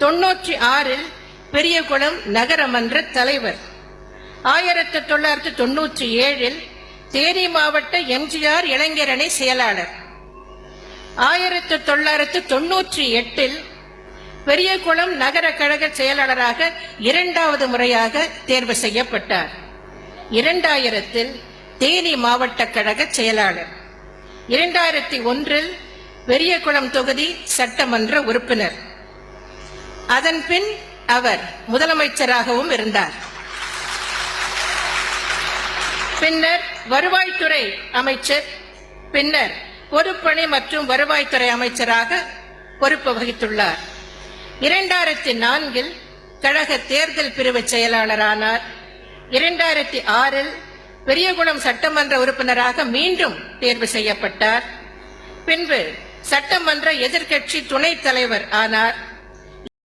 96 பெரியகுளம் நகரமன்ற தலைவர். 1997 தேனி மாவட்ட எம்ஜிஆர் இளைஞரணி செயலாளர். 1998 பெரியகுளம் நகர கழக செயலாளராக 2வது முறையாக தேர்வு செய்யப்பட்டார். 2000 தேனி மாவட்ட கழக செயலாளர். 2001 பெரியகுளம் தொகுதி சட்டமன்ற உறுப்பினர். அதன் பின் அவர் முதலமைச்சராகவும் இருந்தார். பின்னர் வருவாய்த்துறை அமைச்சர், பின்னர் பொதுப்பணி மற்றும் வருவாய்த்துறை அமைச்சராக பொறுப்பு வகித்துள்ளார். 2004 கழக தேர்தல் பிரிவு செயலாளரானார். 2006 பெரியகுளம் சட்டமன்ற உறுப்பினராக மீண்டும் தேர்வு செய்யப்பட்டார். பின்பு சட்டமன்ற எதிர்க்கட்சி துணைத் தலைவர் ஆனார்.